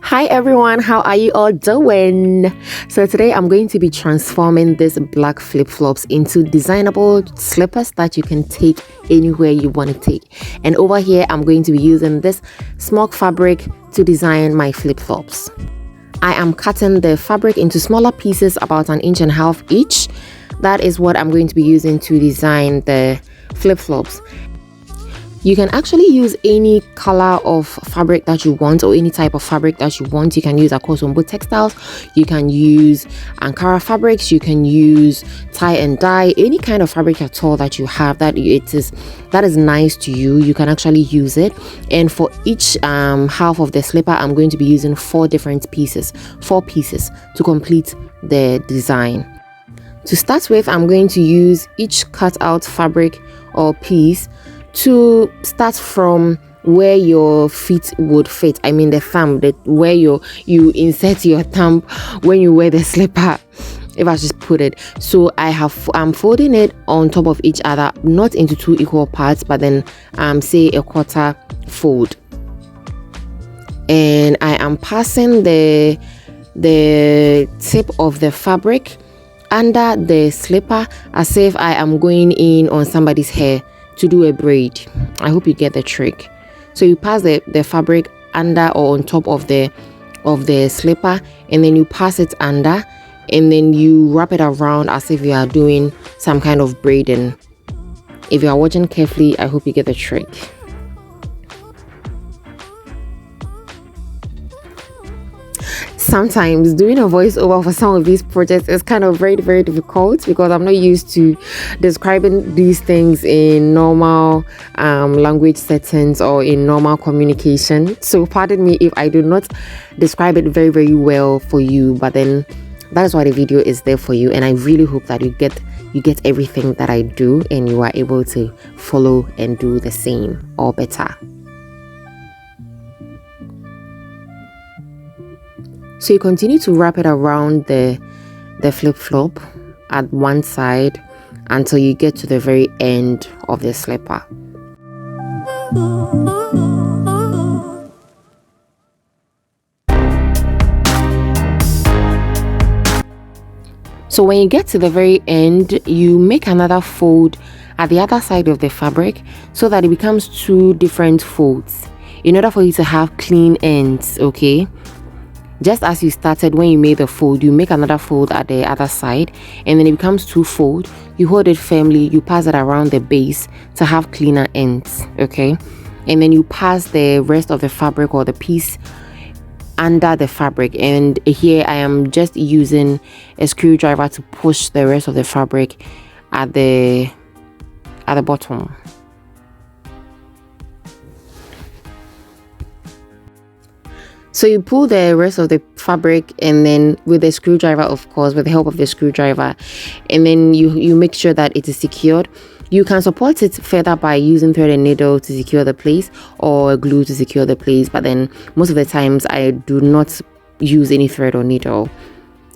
Hi everyone, how are you all doing? So today I'm going to be transforming this black flip-flops into designable slippers that you can take anywhere you want to take. And over here I'm going to be using this SMOCK fabric to design my flip-flops. I am cutting the fabric into smaller pieces, about 1.5 inches each. That is what I'm going to be using to design the flip-flops. You can actually use any color of fabric that you want, or any type of fabric that you want. You can use Akosombo textiles, you can use Ankara fabrics, you can use tie and dye, any kind of fabric at all that you have that is nice to you. You can actually use it. And for each half of the slipper, I'm going to be using 4 pieces to complete the design. To start with, I'm going to use each cut out fabric or piece to start from where your feet would fit. I mean the thumb, where you insert your thumb when you wear the slipper, if I just put it. So I'm folding it on top of each other, not into 2 equal parts, but then say a quarter fold. And I am passing the tip of the fabric under the slipper as if I am going in on somebody's hair to do a braid. I hope you get the trick. So you pass the fabric under or on top of the slipper, and then you pass it under, and then you wrap it around as if you are doing some kind of braiding. If you are watching carefully, I hope you get the trick. Sometimes doing a voiceover for some of these projects is kind of very difficult because I'm not used to describing these things in normal language settings or in normal communication. So pardon me if I do not describe it very well for you, but then that is why the video is there for you, and I really hope that you get everything that I do and you are able to follow and do the same or better. So you continue to wrap it around the flip-flop at one side until you get to the very end of the slipper. So when you get to the very end, you make another fold at the other side of the fabric so that it becomes 2 different folds in order for you to have clean ends, okay? Just as you started when you made the fold, you make another fold at the other side, and then it becomes 2 fold. You hold it firmly, you pass it around the base to have cleaner ends, okay? And then you pass the rest of the fabric or the piece under the fabric, and here I am just using a screwdriver to push the rest of the fabric at the bottom. So you pull the rest of the fabric, and then with the screwdriver, of course, with the help of the screwdriver, and then you make sure that it is secured. You can support it further by using thread and needle to secure the place, or glue to secure the place, but then most of the times I do not use any thread or needle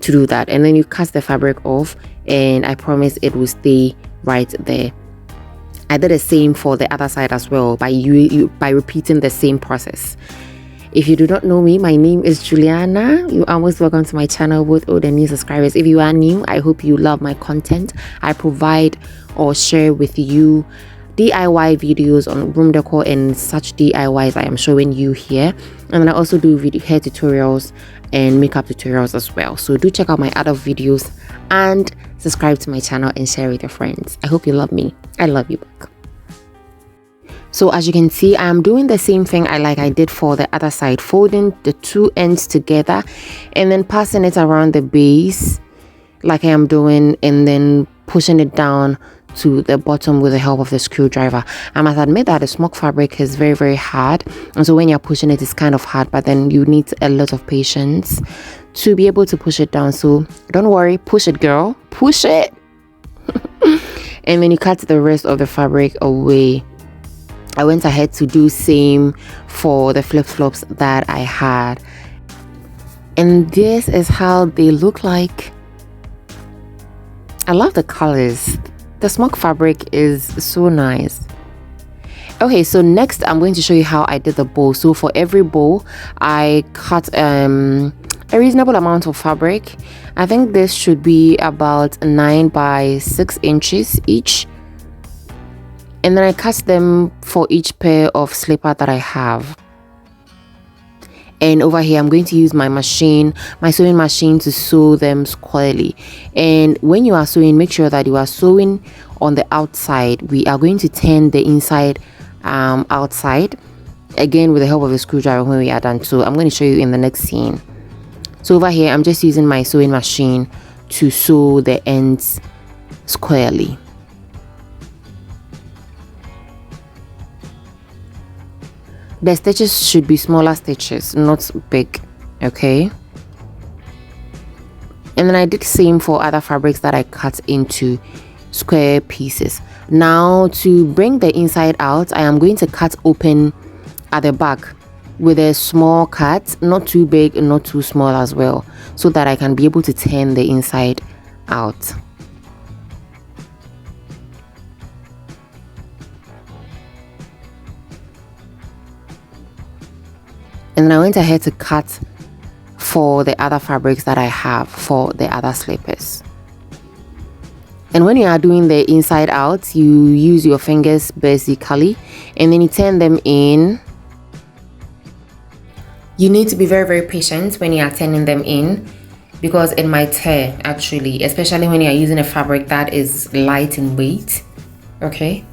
to do that. And then you cut the fabric off, and I promise it will stay right there. I did the same for the other side as well by repeating the same process. If you do not know me, my name is Juliana. You are most welcome to my channel, both old and new subscribers. If you are new, I hope you love my content. I provide or share with you DIY videos on room decor and such DIYs I am showing you here. And then I also do hair tutorials and makeup tutorials as well. So do check out my other videos and subscribe to my channel and share with your friends. I hope you love me. I love you back. So as you can see, I am doing the same thing I did for the other side, folding the 2 ends together and then passing it around the base like I am doing, and then pushing it down to the bottom with the help of the screwdriver. I must admit that the SMOCK fabric is very hard, and so when you're pushing it, it's kind of hard, but then you need a lot of patience to be able to push it down. So don't worry, push it, girl, push it. And then you cut the rest of the fabric away. I went ahead to do same for the flip-flops that I had, and this is how they look like. I love the colors. The SMOCK fabric is so nice, Okay, so next I'm going to show you how I did the bow. So for every bow, I cut a reasonable amount of fabric. I think this should be about 9 by 6 inches each. And then I cut them for each pair of slipper that I have. And over here I'm going to use my sewing machine to sew them squarely. And when you are sewing, make sure that you are sewing on the outside. We are going to turn the inside outside again with the help of a screwdriver when we are done. So I'm going to show you in the next scene. So over here I'm just using my sewing machine to sew the ends squarely. The stitches should be smaller stitches, not big, okay? And then I did the same for other fabrics that I cut into square pieces. Now to bring the inside out, I am going to cut open at the back with a small cut, not too big and not too small as well, so that I can be able to turn the inside out. And then I went ahead to cut for the other fabrics that I have for the other slippers. And when you are doing the inside out, you use your fingers basically, and then you turn them in. You need to be very, very patient when you are turning them in, because it might tear actually, especially when you are using a fabric that is light in weight. Okay,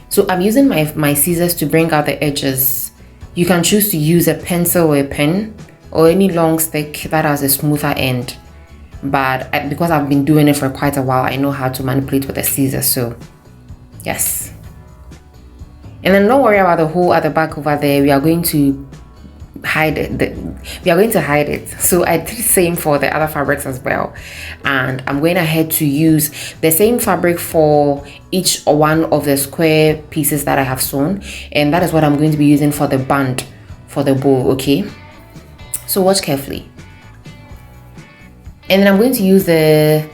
so I'm using my scissors to bring out the edges. You can choose to use a pencil or a pen or any long stick that has a smoother end. But because I've been doing it for quite a while, I know how to manipulate with a scissors, so yes. And then don't worry about the hole at the back over there. We are going to hide it. So I did the same for the other fabrics as well, and I'm going ahead to use the same fabric for each one of the square pieces that I have sewn, and that is what I'm going to be using for the band for the bow. Okay, so watch carefully. And then I'm going to use the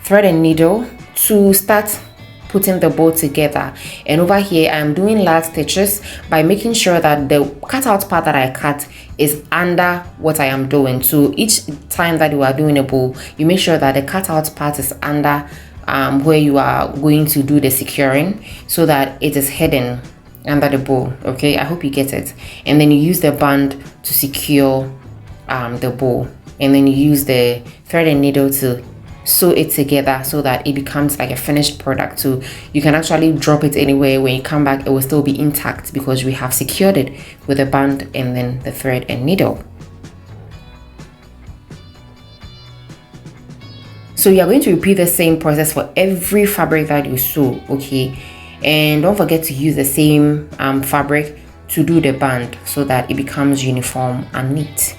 thread and needle to start putting the bow together. And over here I'm doing large stitches by making sure that the cutout part that I cut is under what I am doing. So each time that you are doing a bow, you make sure that the cutout part is under where you are going to do the securing, so that it is hidden under the bow. Okay, I hope you get it. And then you use the band to secure the bow, and then you use the thread and needle to sew it together so that it becomes like a finished product. So you can actually drop it anywhere. When you come back, it will still be intact because we have secured it with a band and then the thread and needle. So you are going to repeat the same process for every fabric that you sew. Okay, and don't forget to use the same fabric to do the band so that it becomes uniform and neat.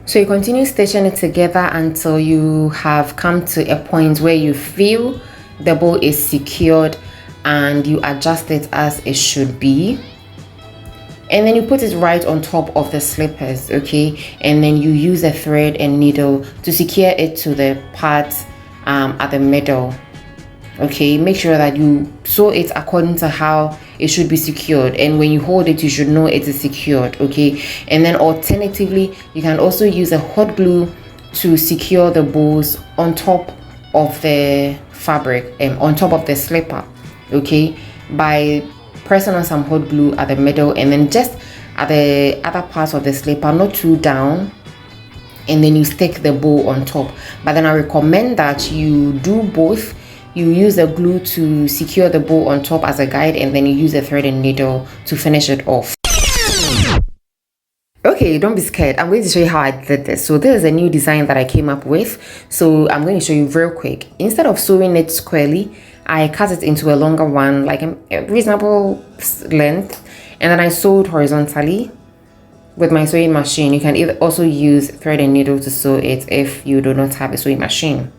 So you continue stitching it together until you have come to a point where you feel the bow is secured, and you adjust it as it should be. And then you put it right on top of the slippers, okay? And then you use a thread and needle to secure it to the part at the middle. Okay, make sure that you sew it according to how it should be secured, and when you hold it, you should know it is secured. Okay, and then alternatively, you can also use a hot glue to secure the bows on top of the fabric and on top of the slipper. Okay, by pressing on some hot glue at the middle, and then just at the other parts of the slipper, not too down, and then you stick the bow on top. But then I recommend that you do both. You use the glue to secure the bow on top as a guide, and then you use the thread and needle to finish it off. Okay, don't be scared. I'm going to show you how I did this. So this is a new design that I came up with. So I'm going to show you real quick. Instead of sewing it squarely, I cut it into a longer one, like a reasonable length, and then I sewed horizontally with my sewing machine. You can also use thread and needle to sew it if you do not have a sewing machine.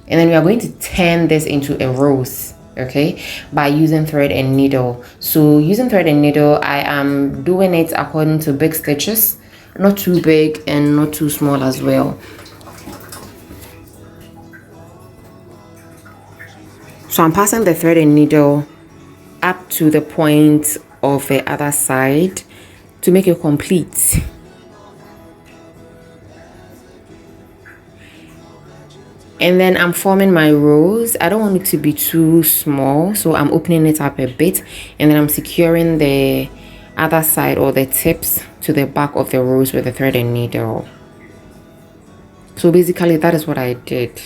And then we are going to turn this into a rose, okay, by using thread and needle. So using thread and needle, I am doing it according to big stitches, not too big and not too small as well. So I'm passing the thread and needle up to the point of the other side to make it complete. And then I'm forming my rows. I don't want it to be too small, so I'm opening it up a bit, and then I'm securing the other side or the tips to the back of the rows with a thread and needle. So basically that is what I did.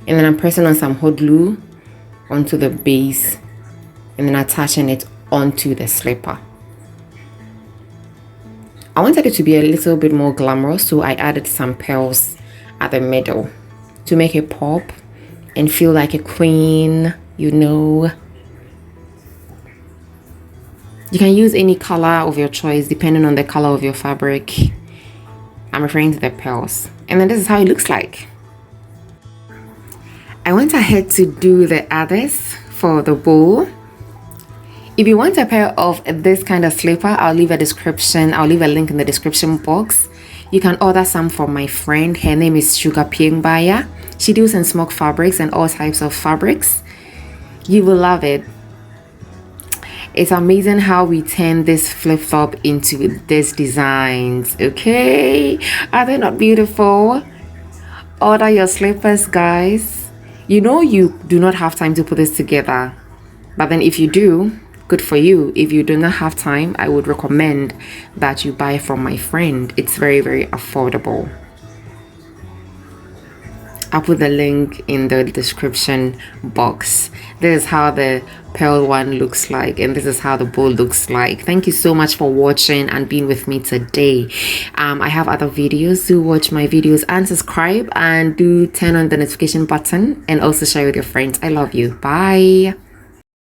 And then I'm pressing on some hot glue onto the base and then attaching it onto the slipper. I wanted it to be a little bit more glamorous, so I added some pearls at the middle to make it pop and feel like a queen, you know. You can use any color of your choice depending on the color of your fabric. I'm referring to the pearls. And then this is how it looks like. I went ahead to do the others for the bowl. If you want a pair of this kind of slipper, I'll leave a link in the description box. You can order some from my friend. Her name is Sugar Piengbaya. She deals in SMOCK fabrics and all types of fabrics. You will love it. It's amazing how we turn this flip-flop into these designs, okay? Are they not beautiful? Order your slippers, guys. You know you do not have time to put this together, but then if you do, good for you. If you do not have time, I would recommend that you buy from my friend. It's very, very affordable. I'll put the link in the description box. This is how the pearl one looks like, and this is how the bowl looks like. Thank you so much for watching and being with me today. I have other videos. Do watch my videos and subscribe, and do turn on the notification button and also share with your friends. I love you. Bye.